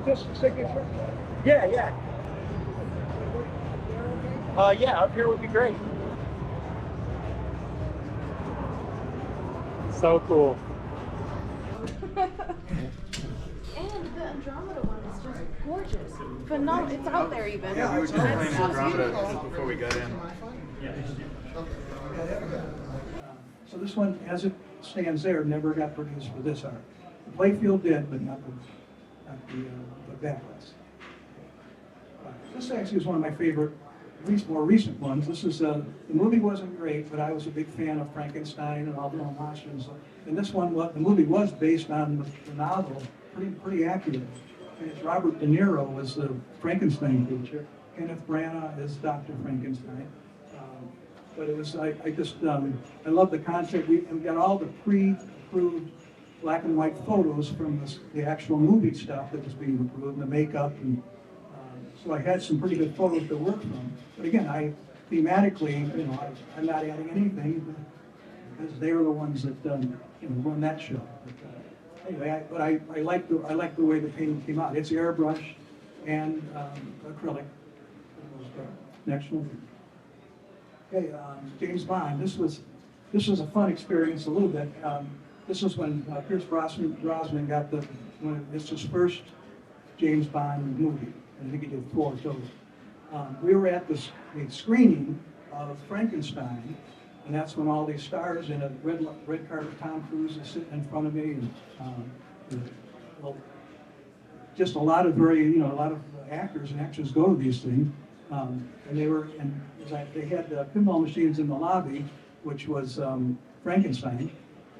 this signature? Yeah, yeah. Yeah, up here would be great. So cool. And the Andromeda one is just gorgeous. Phenomenal. It's out there even. Yeah, we were That's playing so Andromeda beautiful. before we got in. So this one, as it stands there, never got produced for this art. The playfield did, but not the backlist. This actually is one of my favorite, at least more recent ones. This is the movie wasn't great, but I was a big fan of Frankenstein and all the monsters. And this one, the movie was based on the novel, pretty accurate. And it's Robert De Niro was the Frankenstein creature. Kenneth Branagh is Dr. Frankenstein. But it was, I love the concept. We got all the pre-approved black and white photos from the actual movie stuff that was being approved, and the makeup, and so I had some pretty good photos to work from. But again, thematically, I'm not adding anything because they are the ones that run that show. But, anyway, I like the way the painting came out. It's airbrush and acrylic. Next one. Okay, James Bond. This was a fun experience a little bit. This was when Pierce Brosnan got it's his first James Bond movie. I think he did 4 total. We were at the screening of Frankenstein, and that's when all these stars in a red carpet. Tom Cruise is sitting in front of me, and just a lot of a lot of actors and actors go to these things. And they had pinball machines in the lobby, which was Frankenstein.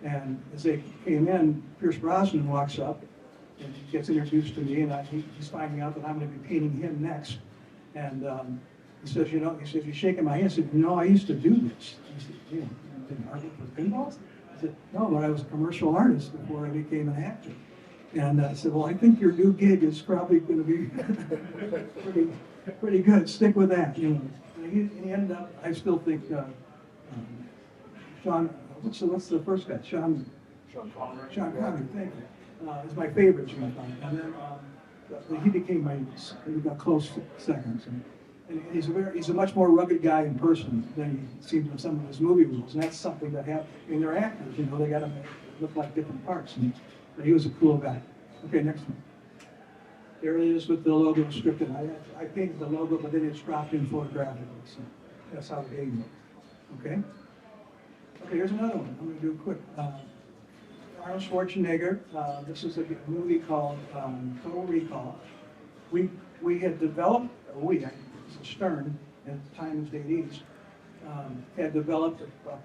And as they came in, Pierce Brosnan walks up and he gets introduced to me, and he's finding out that I'm going to be painting him next. And he says, he's shaking my hand. He said, I used to do this. I said, you didn't argue for pinballs? I said, no, but I was a commercial artist before I became an actor. And I said, well, I think your new gig is probably going to be pretty good. Stick with that. And he ended up, I still think, Sean, what's the first guy? Sean Connery, thank you. Is my favorite Sean Connery. And then he became we got close seconds. And he's a much more rugged guy in person than he seems in some of his movie roles. And that's something that happens. I mean, they're actors, they got to look like different parts. But he was a cool guy. Okay, next one. There it is with the logo scripted. I painted the logo, but then it's dropped in photographically. So that's how the game looks. Okay? Okay, here's another one. I'm going to do it quick. Arnold Schwarzenegger. This is a movie called Total Recall. We had developed, Stern, at the time of the 80s, had developed a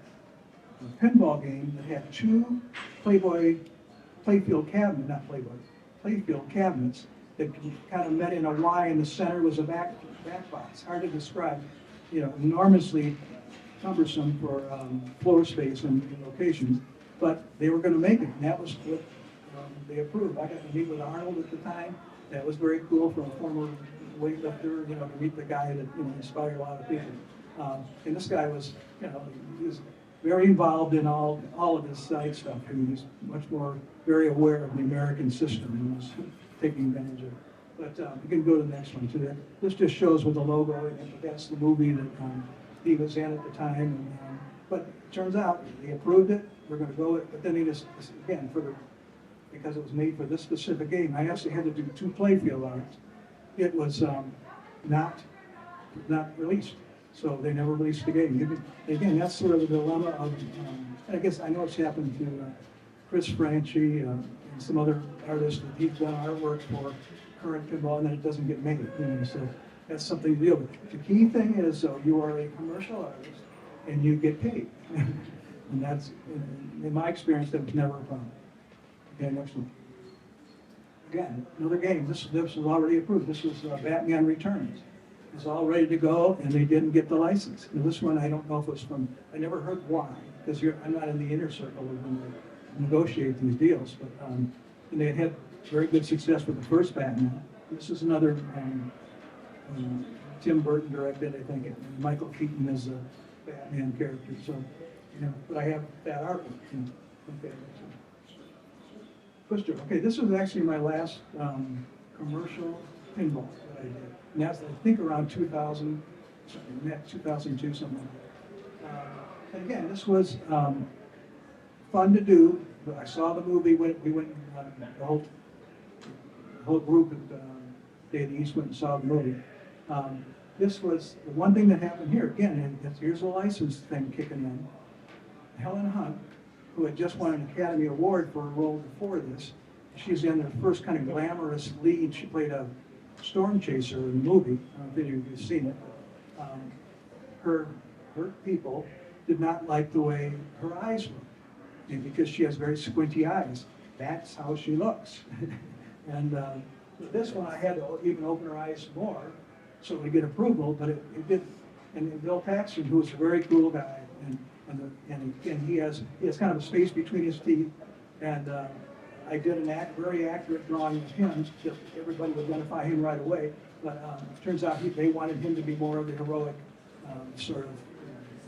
pinball game that had 2 playfield cabinets that kind of met in a Y, and the center was a back box. Hard to describe, enormously cumbersome for floor space and locations, but they were going to make it, and that was what they approved. I got to meet with Arnold at the time. That was very cool for a former weightlifter, to meet the guy that inspired a lot of people. And this guy was, he was very involved in all of this side stuff. He was much more very aware of the American system and was taking advantage of it. But you can go to the next one too. This just shows with the logo, and that's the movie that he was in at the time. But it turns out they approved it. We're going to go it. But then he just, again, because it was made for this specific game, I actually had to do 2 playfield arts. It was not released. So they never released the game. Again, that's sort of the dilemma of, and I guess I know it's happened to Chris Franchi and some other artists that he's done artwork for current pinball, and then it doesn't get made. So that's something to deal with. The key thing is, though, you are a commercial artist and you get paid. And that's, in my experience, that was never a problem. Okay, next one. Again, another game. This was already approved. This was Batman Returns. It's all ready to go, and they didn't get the license. And this one, I don't know if it was from, I never heard why, because I'm not in the inner circle when they negotiate these deals. But and they had very good success with the first Batman. This is another, Tim Burton directed, I think, and Michael Keaton is the Batman character. So, but I have that artwork. Okay, Twister. Okay, this was actually my last commercial pinball that I did. And that's, I think, around 2000, 2002, something like that. And again, this was fun to do. I saw the movie, we went, the whole group at Day of the East went and saw the movie. This was the one thing that happened here. Again, here's a license thing kicking in. Helen Hunt, who had just won an Academy Award for a role before this, she's in her first kind of glamorous lead. She played a storm chaser in the movie. I don't know if you've seen it. But, her people did not like the way her eyes looked. And because she has very squinty eyes, that's how she looks. And this one, I had to even open her eyes more so we get approval, but it didn't. And Bill Paxton, who was a very cool guy, and he has kind of a space between his teeth, and I did a very accurate drawing of him, just everybody would identify him right away, but it turns out they wanted him to be more of the heroic, sort of,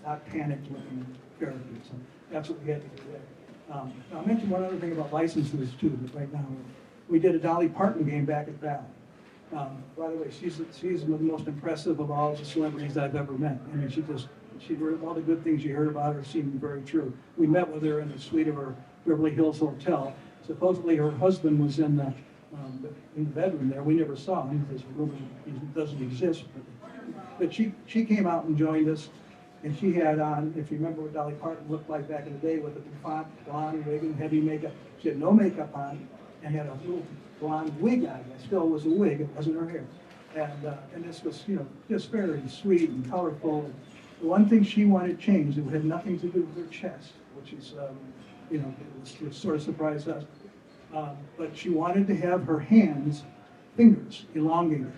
not panicked-looking character, so that's what we had to do there. I'll mention one other thing about licenses too, but right now, we did a Dolly Parton game back at Bally. By the way, she's the most impressive of all the celebrities I've ever met. I mean, all the good things you heard about her seemed very true. We met with her in the suite of her Beverly Hills hotel. Supposedly her husband was in the bedroom there. We never saw him because the room doesn't exist. But she came out and joined us, and she had on, if you remember what Dolly Parton looked like back in the day, with a blonde wig and heavy makeup. She had no makeup on and had a little blonde wig on. It still was a wig, it wasn't her hair. And this was, just very sweet and colorful. The one thing she wanted changed, it had nothing to do with her chest, which is, it sort of surprised us. But she wanted to have her hands, fingers, elongated,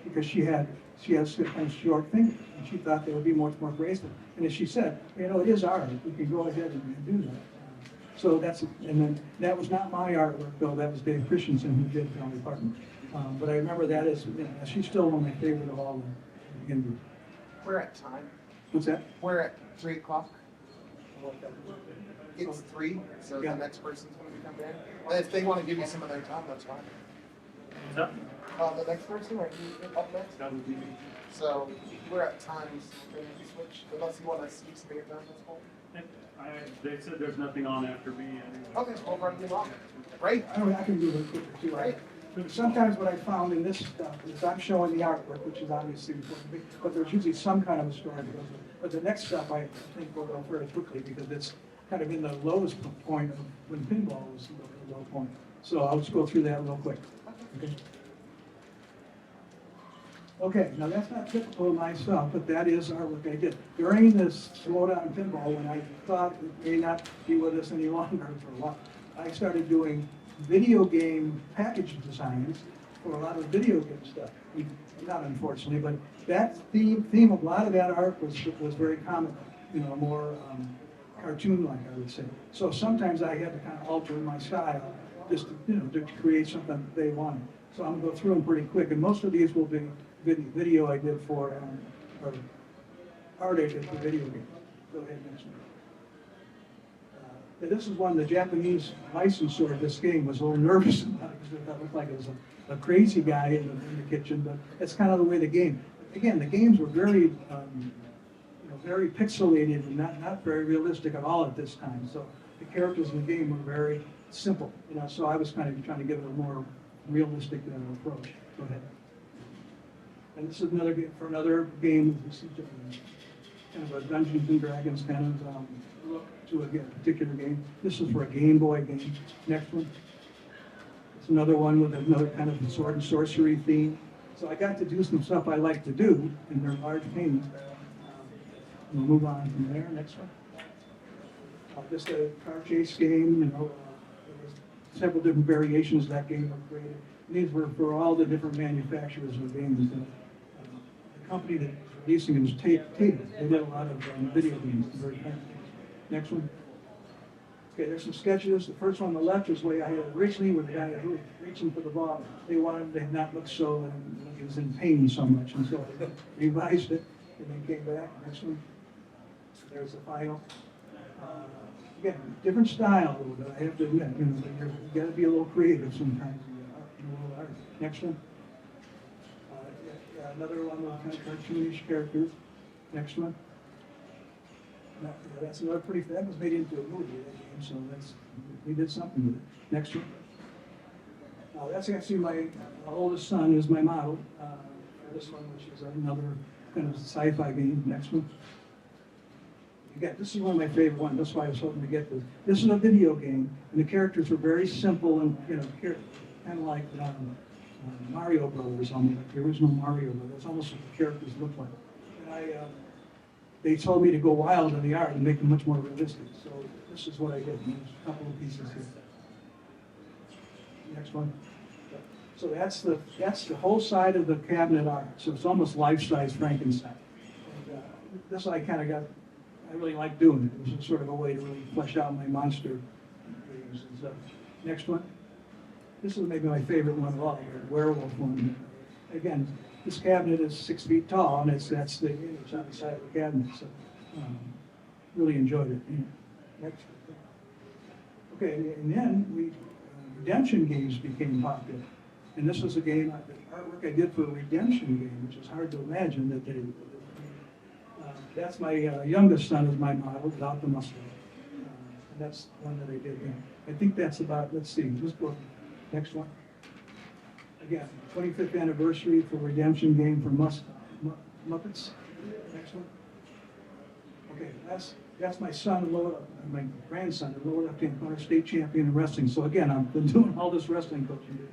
because she has kind of short fingers, and she thought they would be much more graceful. And as she said, it is art. We can go ahead and do that. So and then that was not my artwork, though. That was Dave Christensen who did Dolly Parton. But I remember that as, she's still one of my favorite of all the Indies. We're at time. What's that? We're at 3 o'clock. It's 3, so Yeah. the next person's going to be coming in. And if they want to give you some of their time, that's fine. What's up? The next person, right? Up next. So we're at times. We're going to switch. Unless you want to speak some of your time, that's cool. They said there's nothing on after me anyway. Okay, well, run me along. Right? I can do it quicker too. Right. Sometimes what I found in this stuff is I'm showing the artwork, which is obviously important, but there's usually some kind of a story that goes with it. But the next stuff I think will go very quickly because it's kind of in the lowest point of when pinball was the low point. So I'll just go through that real quick. Okay. Okay, now that's not typical of myself, but that is artwork I did. During this slowdown pinball, when I thought it may not be with us any longer for a while, I started doing video game package designs for a lot of video game stuff. Not unfortunately, but that theme of a lot of that art was very comic, more cartoon-like, I would say. So sometimes I had to kind of alter my style just to create something they wanted. So I'm going to go through them pretty quick, and most of these will be video I did for, or art I did for video games. Go ahead, next one. This is one the Japanese licensor of this game was a little nervous about it because it looked like it was a crazy guy in the kitchen, but that's kind of the way the game. Again, the games were very, very pixelated and not very realistic at all at this time. So the characters in the game were very simple, So I was kind of trying to give it a more realistic approach. Go ahead. And this is another game for another game. This is kind of a Dungeons and Dragons kind of look to a particular game. This is for a Game Boy game. Next one. It's another one with another kind of sword and sorcery theme. So I got to do some stuff I like to do, and they're large paintings. We'll move on from there. Next one. Just a car chase game. There was several different variations of that game were created. And these were for all the different manufacturers of games. The company that was releasing it was Tatum. They did a lot of video games. Very fast. Next one. Okay, there's some sketches. The first one on the left is the way I had it originally with the guy who was reaching for the ball. They wanted to not look so, like he was in pain so much, and so I revised it, and then came back. Next one. There's the final. Again, different style, I have to admit. You got to be a little creative sometimes. Next one. Another one with kind of cartoonish characters. Next one. That's another pretty, that was made into a movie, that game, so we did something with it. Next one. That's actually my oldest son is my model. This one, which is another kind of sci-fi game. Next one. Again, this is one of my favorite ones. That's why I was hoping to get this. This is a video game, and the characters were very simple and, kind of like Mario Brothers, almost like the original Mario Brothers. That's almost what the characters look like. And they told me to go wild in the art and make them much more realistic. So this is what I did. There's a couple of pieces here. Next one. So that's the whole side of the cabinet art. So it's almost life-size Frankenstein. And, this I kind of got. I really like doing it. It was sort of a way to really flesh out my monster games and stuff. Next one. This is maybe my favorite one of all, the werewolf one. Again, this cabinet is 6 feet tall, and that's the image on the side of the cabinet. So, really enjoyed it. Yeah. Next. Okay, and then redemption games became popular. And this was a game, the artwork I did for a redemption game, which is hard to imagine that they. That's my youngest son is my model, without the mustache. And that's one that I did. I think that's about, let's see, let's go next one. Again, 25th anniversary for redemption game for Muppets. Next one. Okay, that's my son, my grandson, the lower left-hand corner, state champion in wrestling. So again, I've been doing all this wrestling coaching.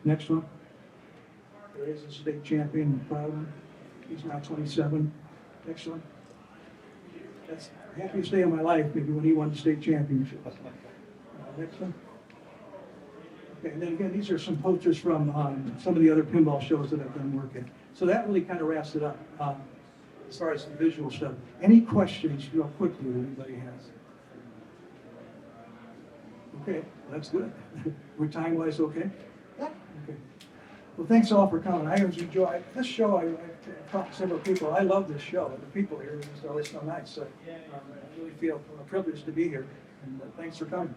Next one. There is a state champion, proud of him. He's now 27. Next one. That's the happiest day of my life, maybe when he won the state championship. Next one. Okay, and then again, these are some posters from some of the other pinball shows that I've done work at. So that really kind of wraps it up as far as the visual stuff. Any questions real quickly that anybody has? Okay, well, that's good. We're time-wise okay? Yeah. Okay. Well, thanks all for coming. I always enjoy this show. I've talked to several people. I love this show. The people here are always so nice. So I really feel privileged to be here. And thanks for coming.